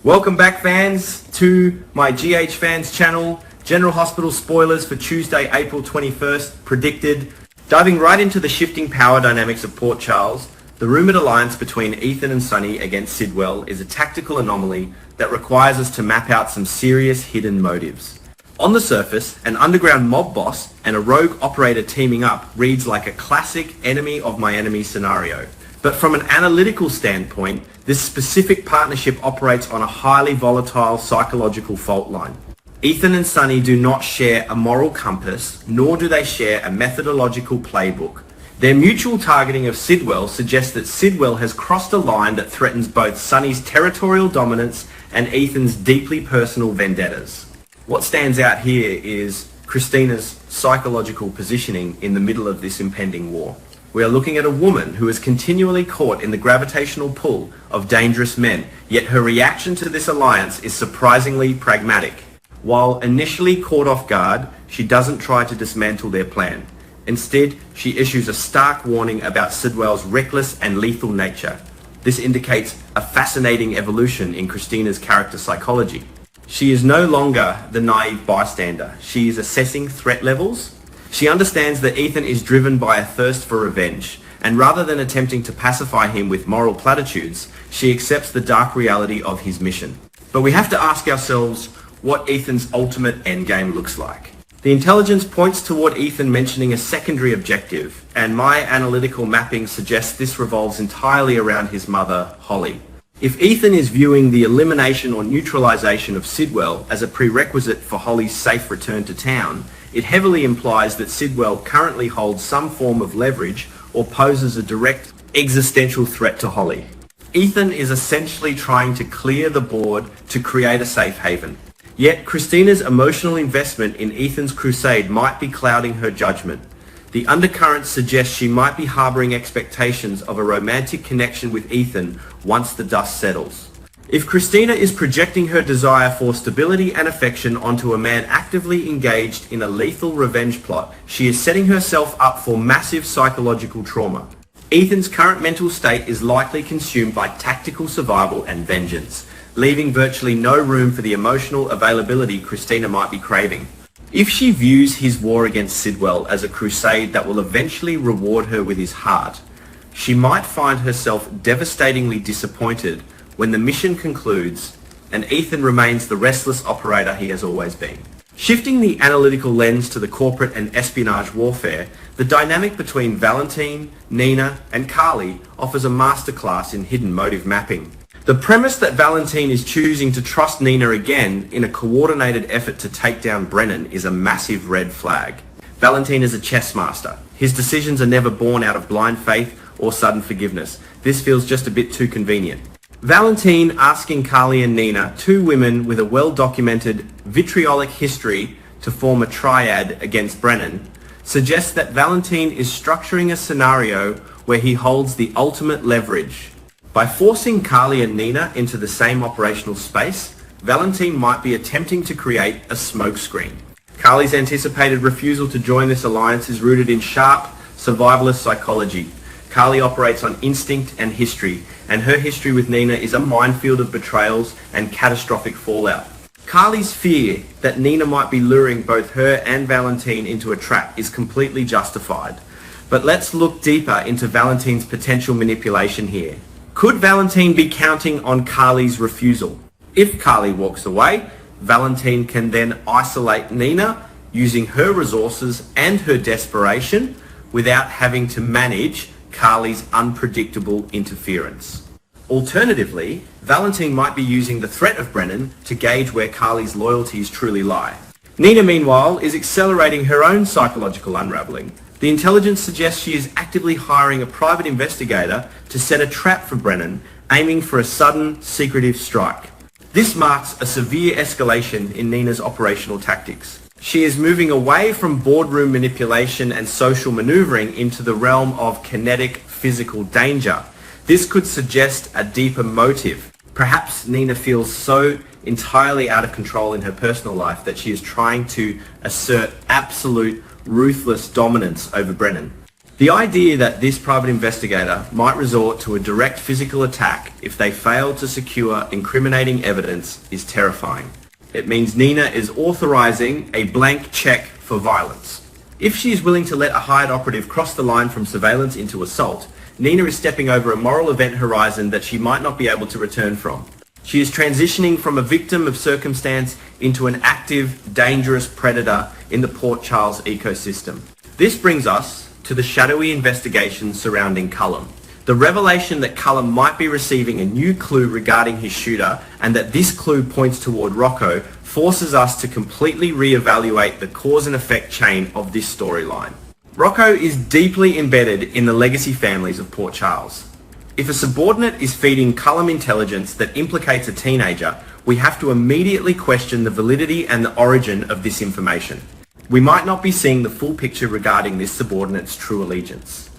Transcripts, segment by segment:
Welcome back, fans, to my GH Fans channel. General Hospital spoilers for Tuesday, April 21st predicted. Diving right into the shifting power dynamics of Port Charles, the rumoured alliance between Ethan and Sonny against Sidwell is a tactical anomaly that requires us to map out some serious hidden motives. On the surface, an underground mob boss and a rogue operator teaming up reads like a classic enemy of my enemy scenario. But from an analytical standpoint, this specific partnership operates on a highly volatile psychological fault line. Ethan and Sonny do not share a moral compass, nor do they share a methodological playbook. Their mutual targeting of Sidwell suggests that Sidwell has crossed a line that threatens both Sonny's territorial dominance and Ethan's deeply personal vendettas. What stands out here is Christina's psychological positioning in the middle of this impending war. We are looking at a woman who is continually caught in the gravitational pull of dangerous men, yet her reaction to this alliance is surprisingly pragmatic. While initially caught off guard, she doesn't try to dismantle their plan. Instead, she issues a stark warning about Sidwell's reckless and lethal nature. This indicates a fascinating evolution in Christina's character psychology. She is no longer the naive bystander. She is assessing threat levels. She understands that Ethan is driven by a thirst for revenge, and rather than attempting to pacify him with moral platitudes, she accepts the dark reality of his mission. But we have to ask ourselves what Ethan's ultimate endgame looks like. The intelligence points toward Ethan mentioning a secondary objective, and my analytical mapping suggests this revolves entirely around his mother, Holly. If Ethan is viewing the elimination or neutralization of Sidwell as a prerequisite for Holly's safe return to town, it heavily implies that Sidwell currently holds some form of leverage or poses a direct existential threat to Holly. Ethan is essentially trying to clear the board to create a safe haven. Yet Christina's emotional investment in Ethan's crusade might be clouding her judgment. The undercurrent suggests she might be harboring expectations of a romantic connection with Ethan once the dust settles. If Christina is projecting her desire for stability and affection onto a man actively engaged in a lethal revenge plot, she is setting herself up for massive psychological trauma. Ethan's current mental state is likely consumed by tactical survival and vengeance, leaving virtually no room for the emotional availability Christina might be craving. If she views his war against Sidwell as a crusade that will eventually reward her with his heart, she might find herself devastatingly disappointed when the mission concludes and Ethan remains the restless operator he has always been. Shifting the analytical lens to the corporate and espionage warfare, the dynamic between Valentine, Nina, and Carly offers a masterclass in hidden motive mapping. The premise that Valentine is choosing to trust Nina again in a coordinated effort to take down Brennan is a massive red flag. Valentine is a chess master. His decisions are never born out of blind faith or sudden forgiveness. This feels just a bit too convenient. Valentine asking Carly and Nina, two women with a well-documented vitriolic history, to form a triad against Brennan, suggests that Valentine is structuring a scenario where he holds the ultimate leverage. By forcing Carly and Nina into the same operational space, Valentine might be attempting to create a smokescreen. Carly's anticipated refusal to join this alliance is rooted in sharp, survivalist psychology. Carly operates on instinct and history, and her history with Nina is a minefield of betrayals and catastrophic fallout. Carly's fear that Nina might be luring both her and Valentine into a trap is completely justified. But let's look deeper into Valentine's potential manipulation here. Could Valentine be counting on Carly's refusal? If Carly walks away, Valentine can then isolate Nina using her resources and her desperation without having to manage Carly's unpredictable interference. Alternatively, Valentine might be using the threat of Brennan to gauge where Carly's loyalties truly lie. Nina, meanwhile, is accelerating her own psychological unraveling. The intelligence suggests she is actively hiring a private investigator to set a trap for Brennan, aiming for a sudden, secretive strike. This marks a severe escalation in Nina's operational tactics. She is moving away from boardroom manipulation and social maneuvering into the realm of kinetic, physical danger. This could suggest a deeper motive. Perhaps Nina feels so entirely out of control in her personal life that she is trying to assert absolute, ruthless dominance over Brennan. The idea that this private investigator might resort to a direct physical attack if they fail to secure incriminating evidence is terrifying. It means Nina is authorizing a blank check for violence. If she is willing to let a hired operative cross the line from surveillance into assault, Nina is stepping over a moral event horizon that she might not be able to return from. She is transitioning from a victim of circumstance into an active, dangerous predator in the Port Charles ecosystem. This brings us to the shadowy investigation surrounding Cullum. The revelation that Cullum might be receiving a new clue regarding his shooter and that this clue points toward Rocco forces us to completely reevaluate the cause and effect chain of this storyline. Rocco is deeply embedded in the legacy families of Port Charles. If a subordinate is feeding Cullum intelligence that implicates a teenager, we have to immediately question the validity and the origin of this information. We might not be seeing the full picture regarding this subordinate's true allegiance.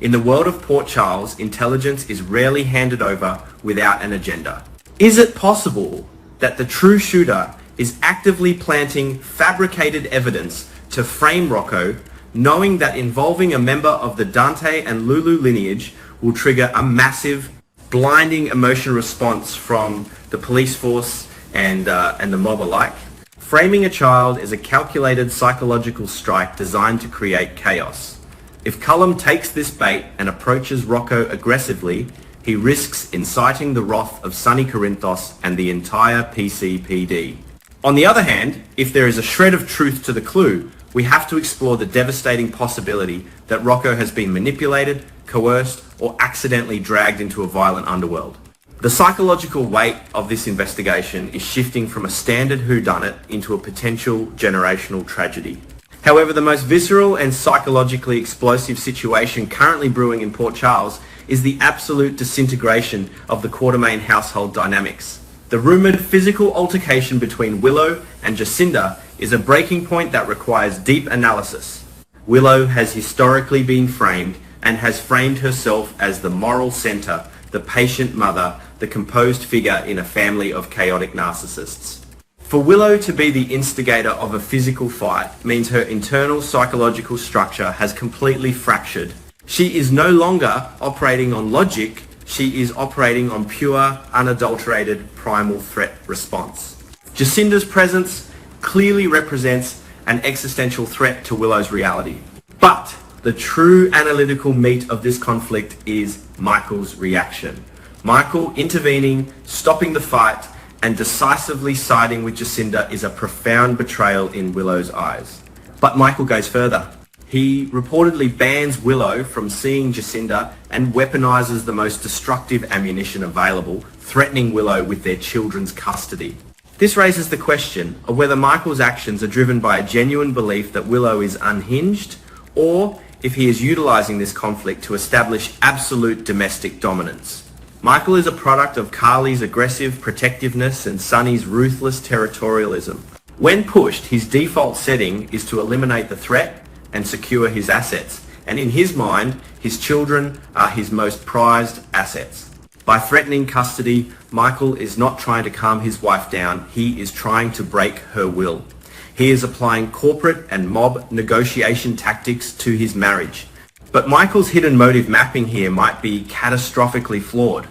In the world of Port Charles, intelligence is rarely handed over without an agenda. Is it possible that the true shooter is actively planting fabricated evidence to frame Rocco, knowing that involving a member of the Dante and Lulu lineage will trigger a massive, blinding emotional response from the police force and the mob alike? Framing a child is a calculated psychological strike designed to create chaos. If Cullum takes this bait and approaches Rocco aggressively, he risks inciting the wrath of Sonny Corinthos and the entire PCPD. On the other hand, if there is a shred of truth to the clue, we have to explore the devastating possibility that Rocco has been manipulated, coerced, or accidentally dragged into a violent underworld. The psychological weight of this investigation is shifting from a standard whodunit into a potential generational tragedy. However, the most visceral and psychologically explosive situation currently brewing in Port Charles is the absolute disintegration of the Quartermain household dynamics. The rumoured physical altercation between Willow and Jacinda is a breaking point that requires deep analysis. Willow has historically been framed and has framed herself as the moral centre, the patient mother, the composed figure in a family of chaotic narcissists. For Willow to be the instigator of a physical fight means her internal psychological structure has completely fractured. She is no longer operating on logic, she is operating on pure, unadulterated, primal threat response. Jacinda's presence clearly represents an existential threat to Willow's reality. But the true analytical meat of this conflict is Michael's reaction. Michael intervening, stopping the fight, and decisively siding with Jacinda is a profound betrayal in Willow's eyes. But Michael goes further. He reportedly bans Willow from seeing Jacinda and weaponizes the most destructive ammunition available, threatening Willow with their children's custody. This raises the question of whether Michael's actions are driven by a genuine belief that Willow is unhinged, or if he is utilizing this conflict to establish absolute domestic dominance. Michael is a product of Carly's aggressive protectiveness and Sonny's ruthless territorialism. When pushed, his default setting is to eliminate the threat and secure his assets, and in his mind, his children are his most prized assets. By threatening custody, Michael is not trying to calm his wife down, he is trying to break her will. He is applying corporate and mob negotiation tactics to his marriage. But Michael's hidden motive mapping here might be catastrophically flawed.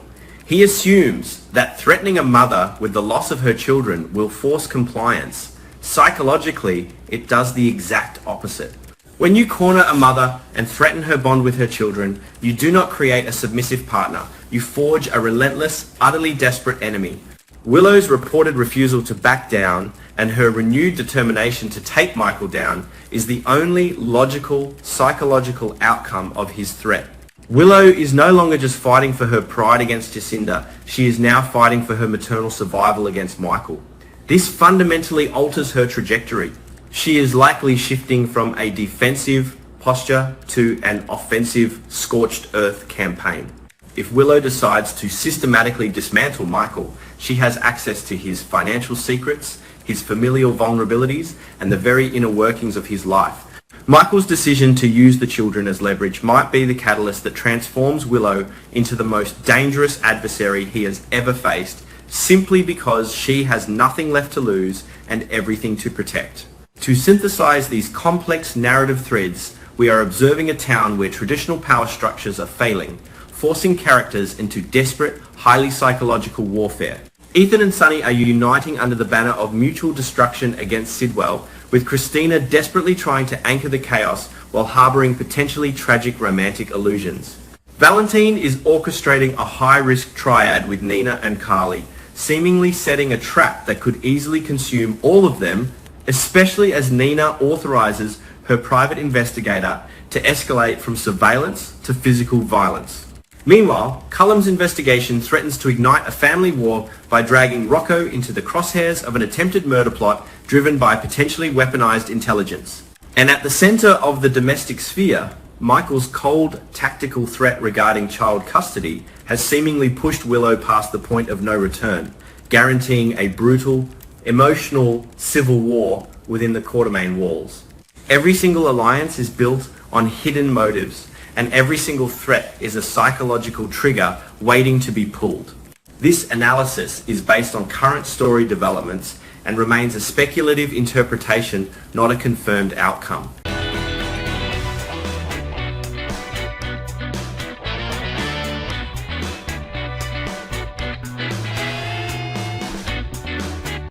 He assumes that threatening a mother with the loss of her children will force compliance. Psychologically, it does the exact opposite. When you corner a mother and threaten her bond with her children, you do not create a submissive partner. You forge a relentless, utterly desperate enemy. Willow's reported refusal to back down and her renewed determination to take Michael down is the only logical, psychological outcome of his threat. Willow is no longer just fighting for her pride against Jacinda, she is now fighting for her maternal survival against Michael. This fundamentally alters her trajectory. She is likely shifting from a defensive posture to an offensive, scorched earth campaign. If Willow decides to systematically dismantle Michael, she has access to his financial secrets, his familial vulnerabilities, and the very inner workings of his life. Michael's decision to use the children as leverage might be the catalyst that transforms Willow into the most dangerous adversary he has ever faced, simply because she has nothing left to lose and everything to protect. To synthesize these complex narrative threads, we are observing a town where traditional power structures are failing, forcing characters into desperate, highly psychological warfare. Ethan and Sunny are uniting under the banner of mutual destruction against Sidwell, with Christina desperately trying to anchor the chaos while harboring potentially tragic romantic illusions. Valentine is orchestrating a high-risk triad with Nina and Carly, seemingly setting a trap that could easily consume all of them, especially as Nina authorizes her private investigator to escalate from surveillance to physical violence. Meanwhile, Cullum's investigation threatens to ignite a family war by dragging Rocco into the crosshairs of an attempted murder plot driven by potentially weaponized intelligence. And at the center of the domestic sphere, Michael's cold, tactical threat regarding child custody has seemingly pushed Willow past the point of no return, guaranteeing a brutal, emotional civil war within the Quartermain walls. Every single alliance is built on hidden motives, and every single threat is a psychological trigger waiting to be pulled. This analysis is based on current story developments and remains a speculative interpretation, not a confirmed outcome.